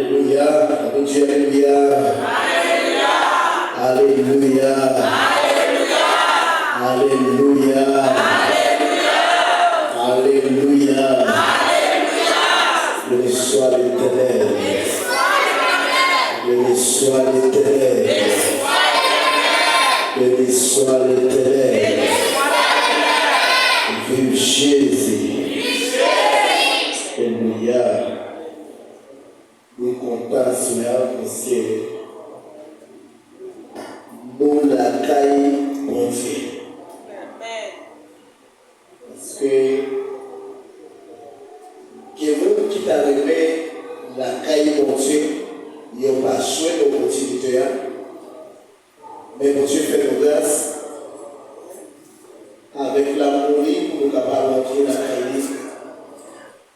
Alléluia. Alléluia. Alléluia. Alléluia. Alléluia. Béni soit l'Éternel. Béni soit l'Éternel. Béni soit l'Éternel. Vive Jésus. Alléluia. Nous comptons sur parce que nous la caille bon Dieu. Parce que vous qui t'arrivez la caille bon Dieu, il n'y a pas choix d'opportunité. Mais bon Dieu fait nos grâces avec l'amour pour nous capables d'entrer dans la caille.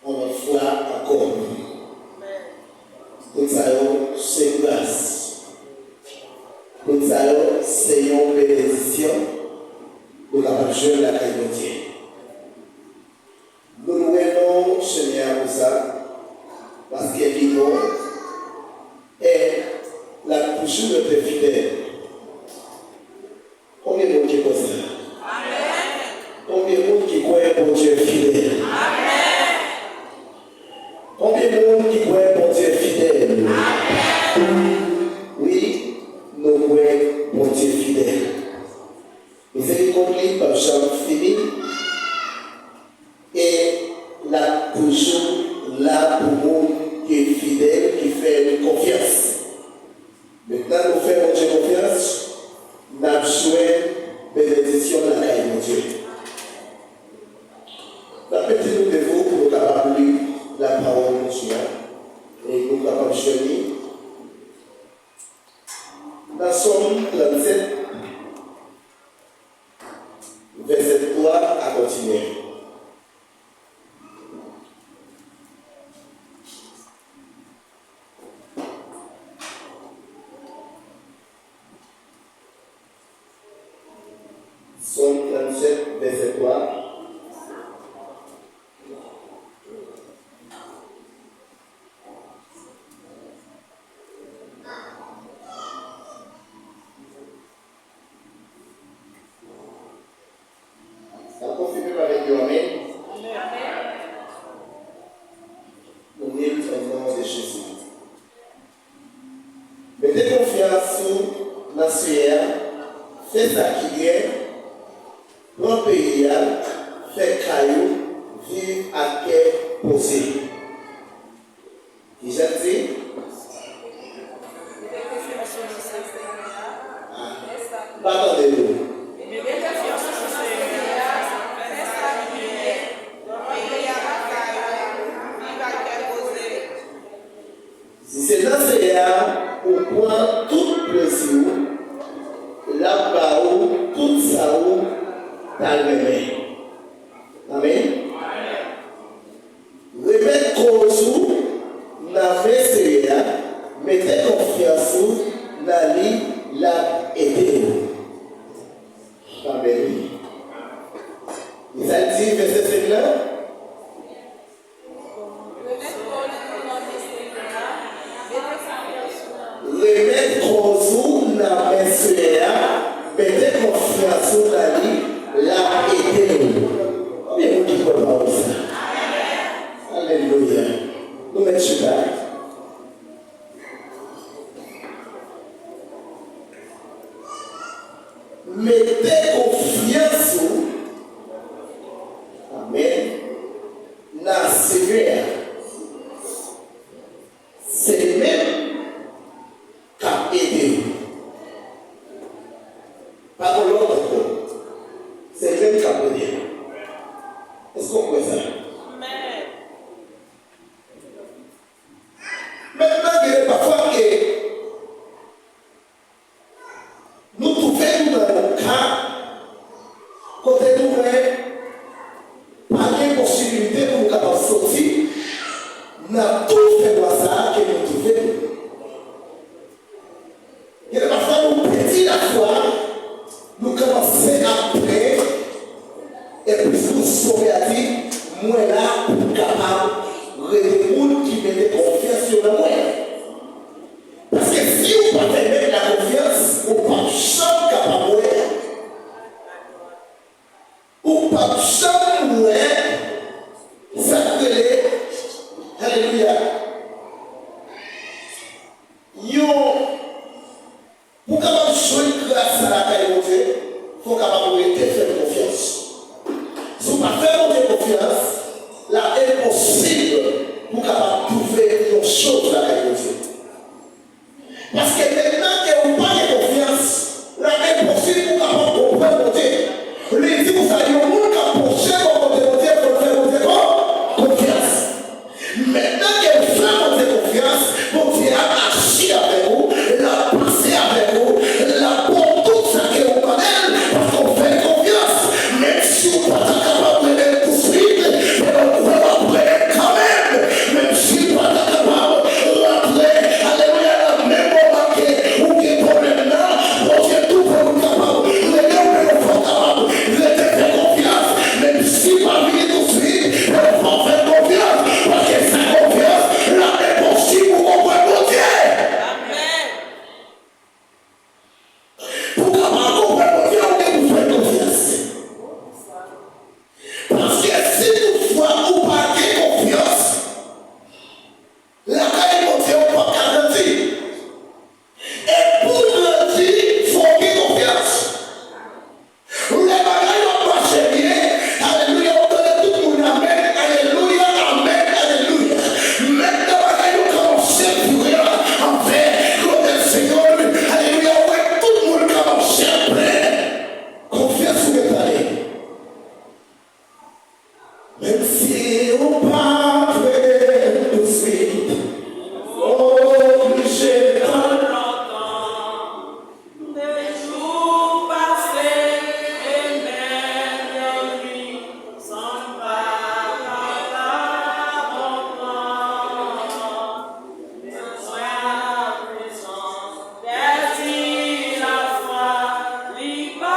On a foi encore. Pour ça, c'est grâce. Pour ça, c'est une bénédiction pour capable de jouer la caille de Dieu. Nous nous rendons Seigneur pour ça, parce qu'il est vivant et la couche de tes fidèles. Combien de monde qui croit ça? Amen. Combien de monde qui croit pour Dieu fidèle? Amen. Combien de monde qui croit pour Dieu fidèle? Amen. Oui, nous croyons pour Dieu fidèle. Miséricorde par Jean fini et la toujours là pour nous qui est fidèle, qui fait confiance. Maintenant, nous faisons Dieu confiance, nous avons joué bénédiction de la caille de Dieu. Rappelez-nous de vous pour nous capables de lire la parole de Dieu et nous capables de choisir. Dans Somme 37, verset 3 à continuer. Somme 37, verset 3. Ça confirme avec Dieu, amen. Nous sommes au nom de Jésus. Mettez confiance sur la Seigneur, faites ça qui est. Mon pays fait caillou, vivre à quai posé. Qui j'ai dit? Pardonnez-nous. Si c'est dans ce cas, on prend tout plaisir, là-bas où tout ça où dans le main. Amen. Remettez cause dans la Seigneur, mettez confiance dans lui, la aider. Amen. Il a dit, verset 5 là. Remettez cause dans la Seigneur, mettez confiance dans lui. La éternelle. Combien de gens qui croient ça? Alléluia. Nous mettons là. Mettez confiance. Amen. Dans le Seigneur. C'est le même qui a aidé. Pas de l'autre. C'est le même capitaine. Est-ce qu'on peut ça? Maintenant, il y a parfois que nous trouvons dans le cas, côté nous, pas de possibilité pour nous capables de sortir, nous avons tout fait dans ça que nous trouvons. Il y a parfois nous pétillons la foi, nous commençons après. Et puis vous saurez à dire, moi là, pour capable de gens qui mettent confiance sur moi. Alléluia. Pour capable jouer grâce à la qualité, il faut capable de faire confiance. Si vous ne faites pas confiance, là, est possible pour capable trouver une chose à la qualité. Parce que maintenant que vous n'avez pas confiance, là, est possible pour capable de comprendre Dieu. Les dit vous savez, le monde qui a approché votre Dieu pour faire confiance. Maintenant que vous faites confiance, pour Dieu a agi avec vous, il a passé avec vous, il a pour tout ça que vous connaissez, parce qu'on fait confiance. Même si vous n'êtes pas capable de tout de suite, mais on peut l'appeler quand même. Même si vous n'êtes pas capable de l'appeler, alléluia, dans le même moment que vous êtes problème là, vous êtes tout pour vous capable. Les gens ne sont pas capables, vous êtes fait confiance. Même si vous n'avez pas tout de suite, mais on va faire confiance. Parce que cette confiance, là, est possible pour comprendre mon Dieu. Pour capable comprendre mon Dieu, on peut faire confiance. Parce que si toutefois vous n'avez pas confiance, la caille mon Dieu n'est pas garantie. Et pour grandir, il faut avoir confiance. Les bagailles vont marcher bien. Alléluia, on donne tout le monde. Amen, alléluia, amen, alléluia. Maintenant, les bagailles vont commencer pour rien. En fait, comme le Seigneur, alléluia, ouais, tout le monde commence à plein. Confiance sur le palais. Même si on part tout de suite, obligé de Des jours passés et même de nuit sans pas la présence, désir la foi, libre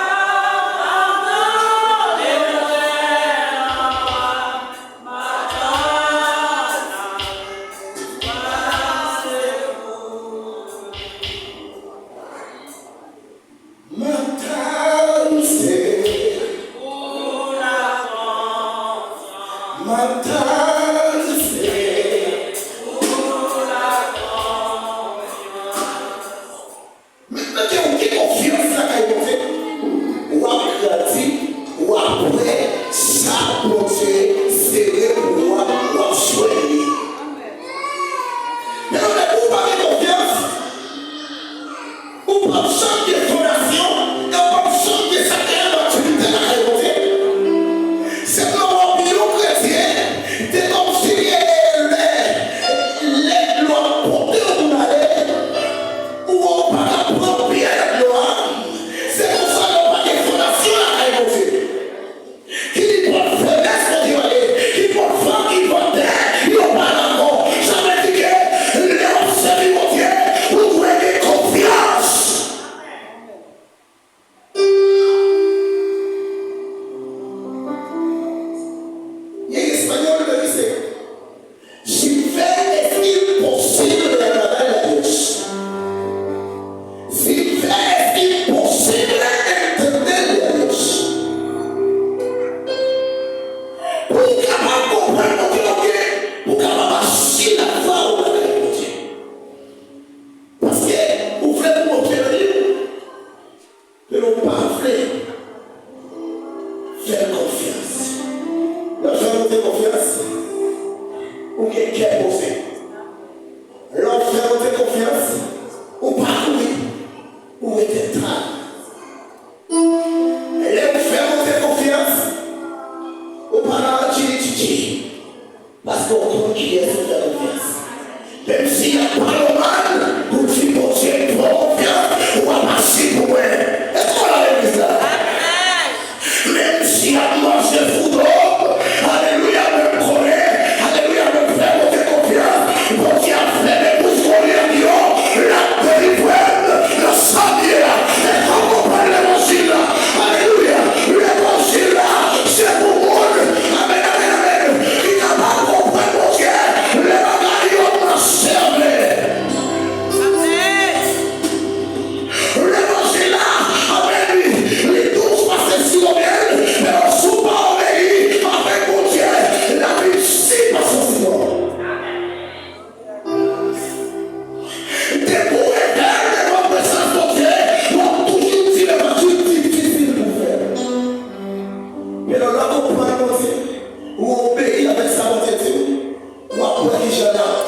Alléluia, me connaît, alléluia, me fait monter confiance.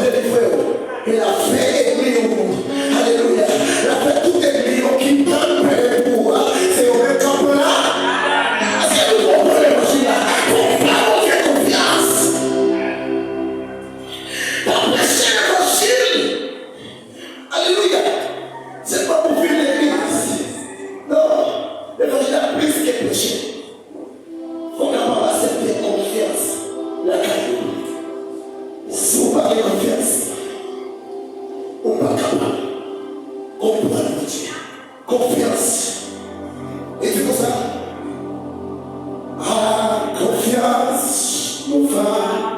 délivrer. Il a fait ennemi. Alléluia. Il a fait tout ennemi qui donne pour c'est au même camp là. Est-ce que nous comprenons l'évangile là? Pour faire votre confiance. Pour prêcher l'évangile. Alléluia. C'est pas pour vivre l'église. Non. L'évangile a plus que prêcher. Il faut d'abord accepter confiance. La caillou. Si vous parlez confiance, on va capable. Comprendre Dieu. Confiance. Et tu vois ça? Ah, confiance, mon frère.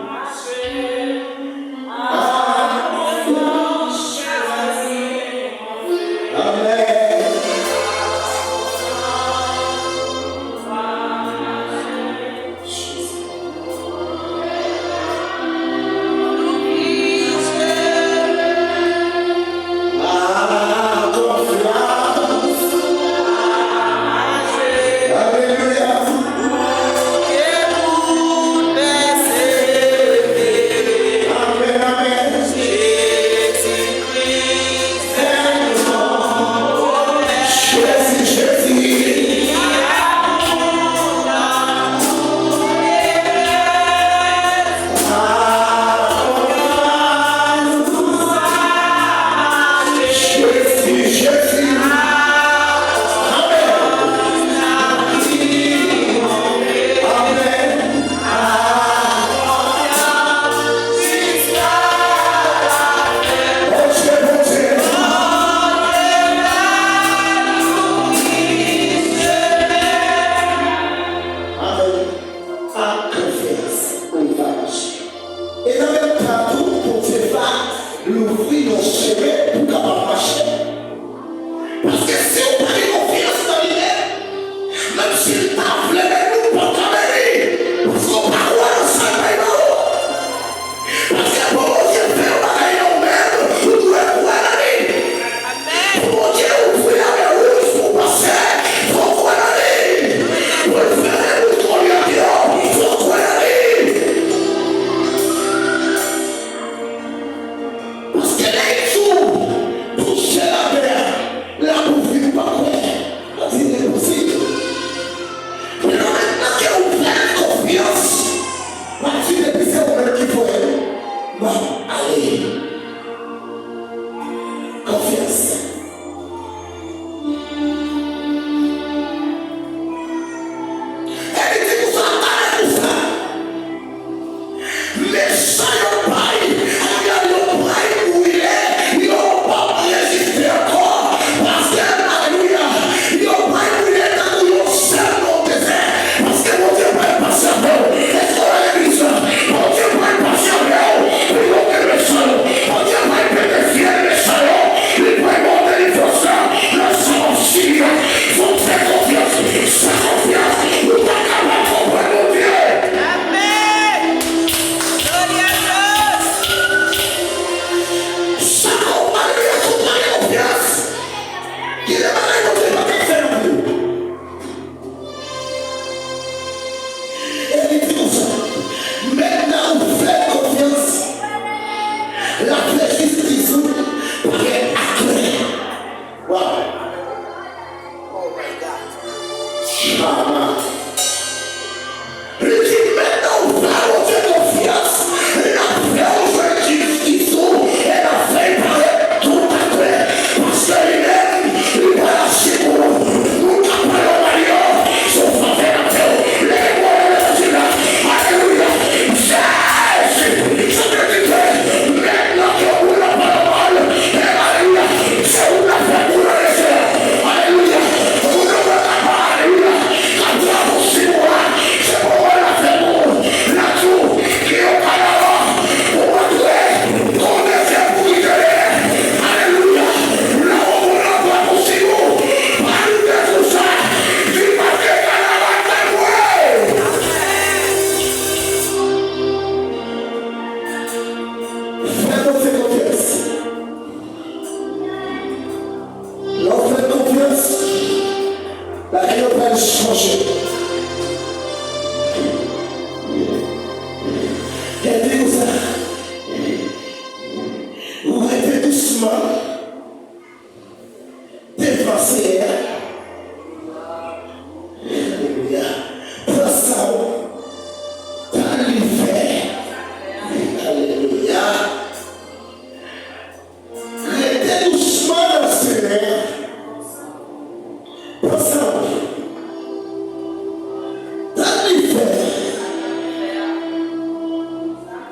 doucement, déplacer. Alléluia. Prends ça. Dans l'hiver. Alléluia. Restez doucement dans le Seigneur. Prends ça. Dans l'hiver.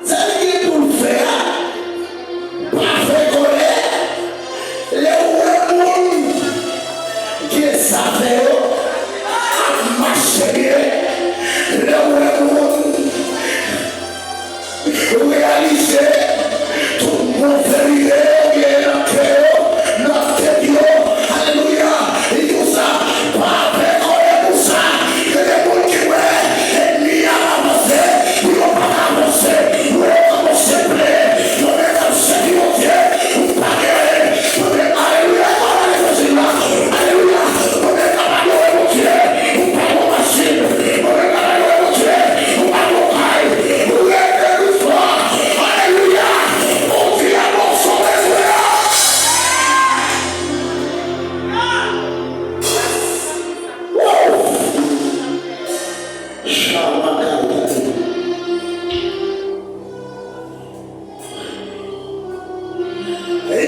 Ça veut dire pour le faire. Pas faire colère. Les ouïes qui savent. Réaliser tout le monde vérité, notre Dieu, alléluia, et tout ça, pas avec pour ça, que les gens qui veulent, ennemis à avancer, ils ne vont pas avancer, ils vont commencer plein, ils vont commencer piloter, ils vont pas guérir, ils vont alléluia, alléluia, alléluia, ils vont pas guérir, ils vont pas marcher, ils vont pas guérir, ils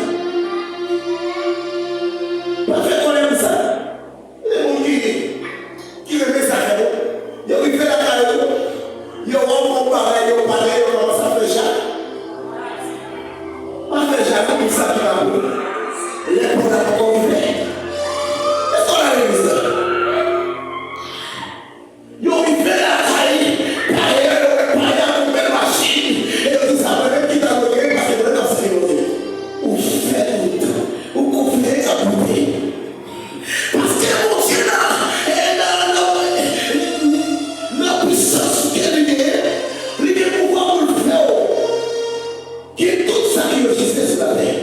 vont pas Qui est tout ça qui existe sur la terre.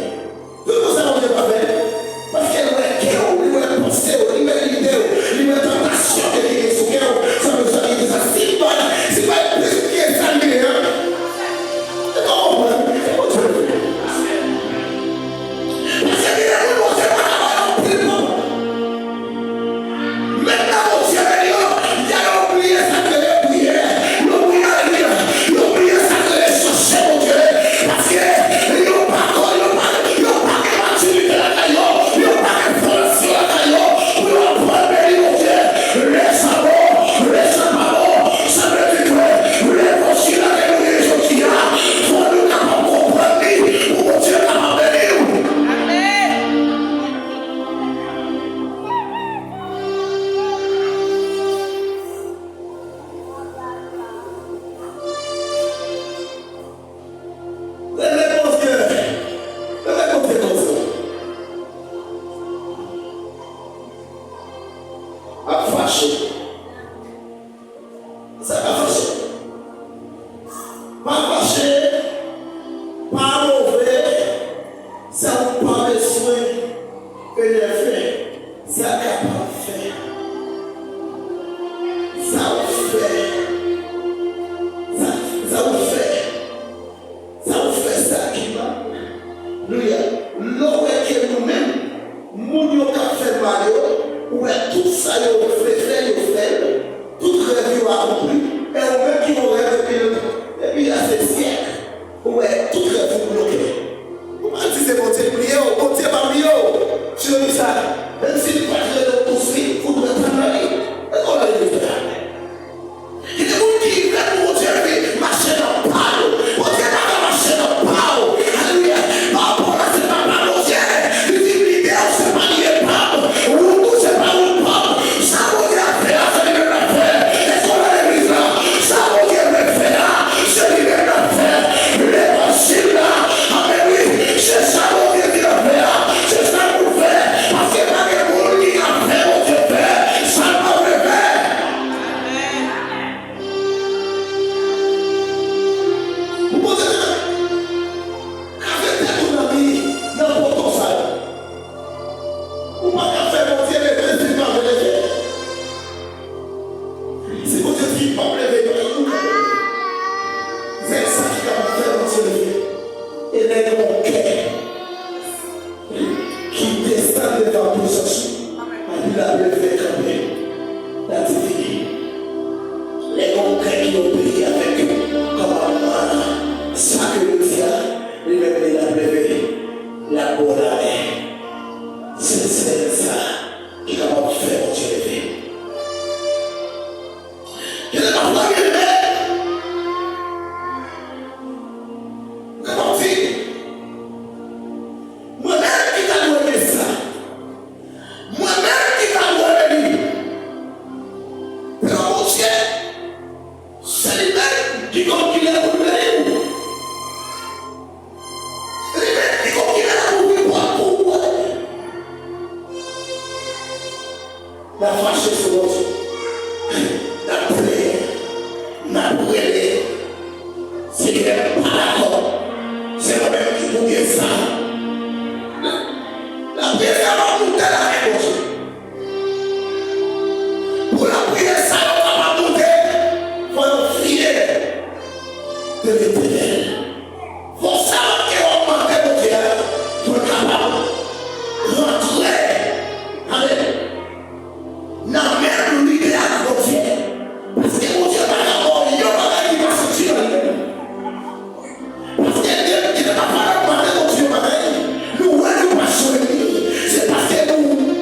les bons cœurs qui descendent devant la puissance. Il a levé quand même la divine. Les bons cœurs qui ont prié avec eux, comme ça que le diable, lui-même il a levé la bonne main. C'est ça qui est capable de faire mon Dieu lever. Il est capable de lever. Comment dire? Moi-même qui t'a donné ça. Moi-même qui t'a donné lui. Mais mon Dieu, c'est lui-même qui continue à vous donner. Lui-même qui continue à vous donner pour moi. La fâcheuse sur mon Dieu. La prière. La prière. C'est qu'il n'est pas d'accord. C'est moi-même qui vous dis ça. La prière, ça va monter la réponse. Pour la prière, ça va monter. Il faut nous fier de l'éternel. Il faut savoir qu'on va monter mon Dieu pour être capable de rentrer. Amen. Non, même l'idée à mon Dieu. Parce que mon Dieu va d'abord, il y a pas qui va sortir de lui-même. Parce que Dieu qui ne va pas demander mon Dieu pareil, nous ne pas sur lui. C'est parce que nous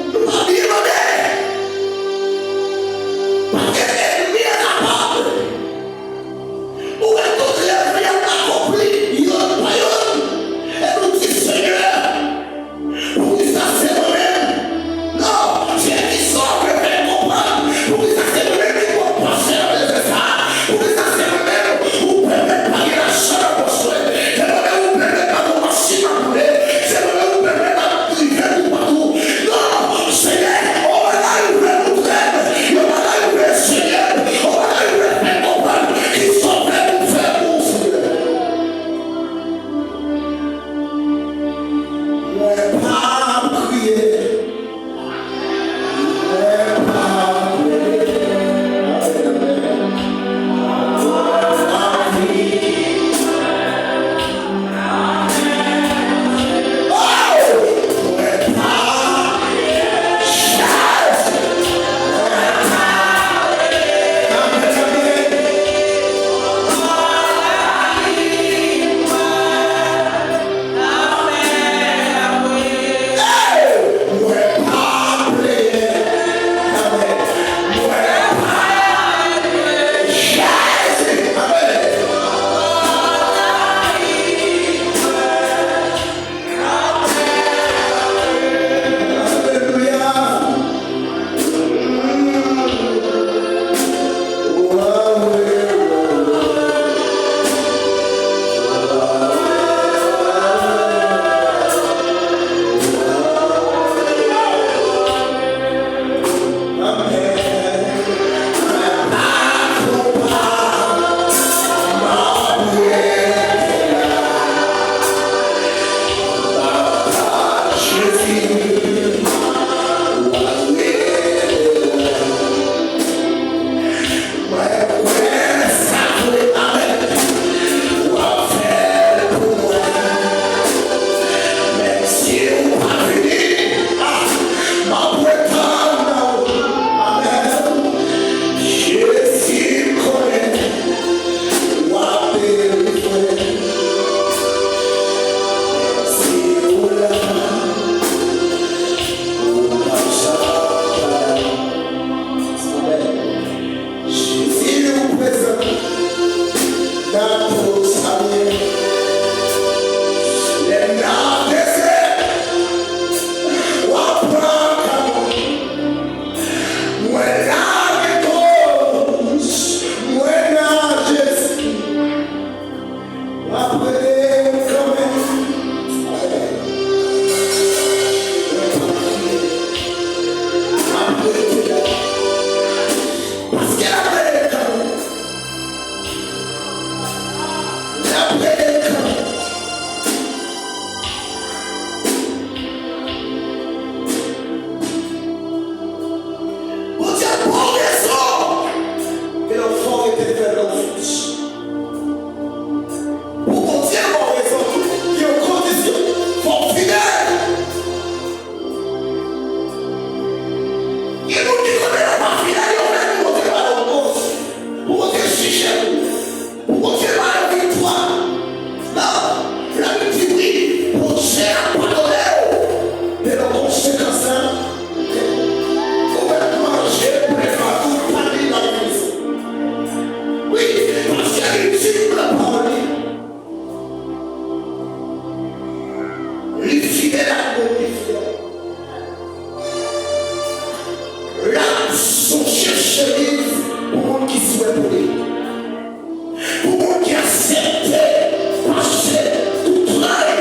Quel amour qui fait. Là, son chercher pour monde qui souhaite pour lui. Pour monde qui accepte passer tout travail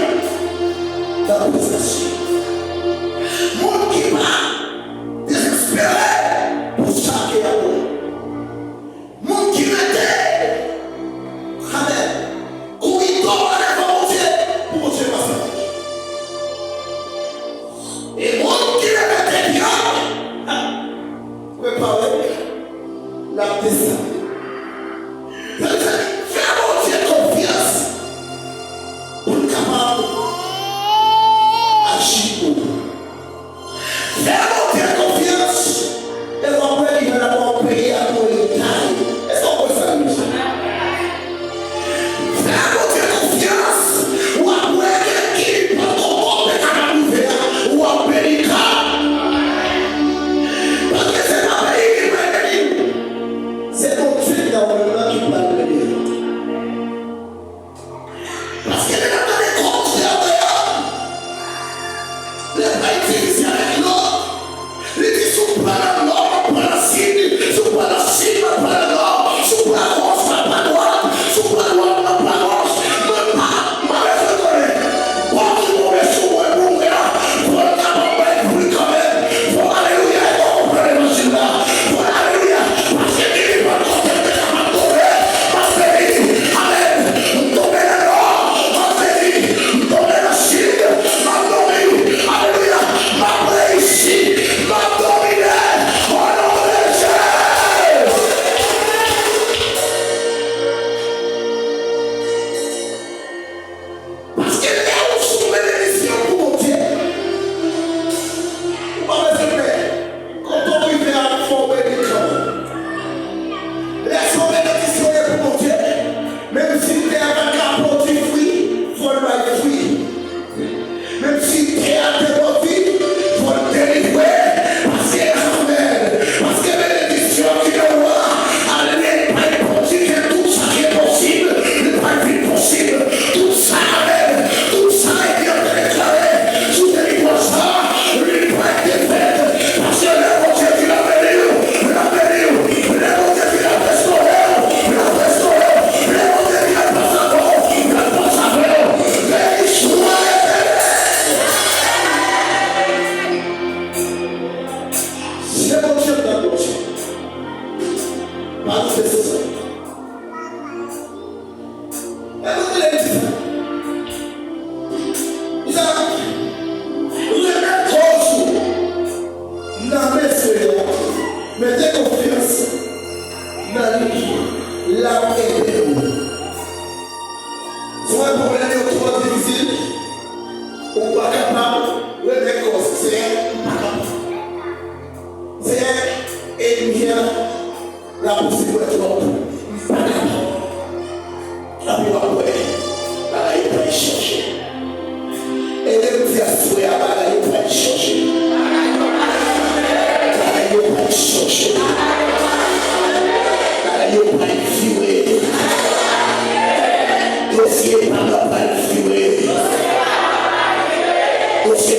dans la présence. Monde qui va désespéré pour chaque amour. Monde qui m'aide. Amen. Où il doit aller pour mon Dieu passer. Et monde qui m'aide bien. Préparez la descente. Fais mon Dieu confiance pour être capable d'agir pour vous. Fais mon Dieu confiance et vous après il va l'avoir payé à ton détail. Est-ce qu'on peut faire ça? Fais mon Dieu confiance ou après qui peut comprendre qu'à la nouvelle ou après les cas. C'est ton Dieu qui a vraiment qui peut le bénir. Parce que les gens des contraires d'ailleurs, les pas utilisés avec l'or, les qui sont pas dans l'or, pas la cible, sont pas la cible, pas la l'or, sont pas la gauche, pas la droite, sont pas la droite, pas la gauche, même pas, mauvais reconnaît. Bon, qui mauvais sur moi, pour moi, pour le capable, pour lui quand même, pour alléluia, et pour comprendre l'évangile là, pour alléluia, parce que Você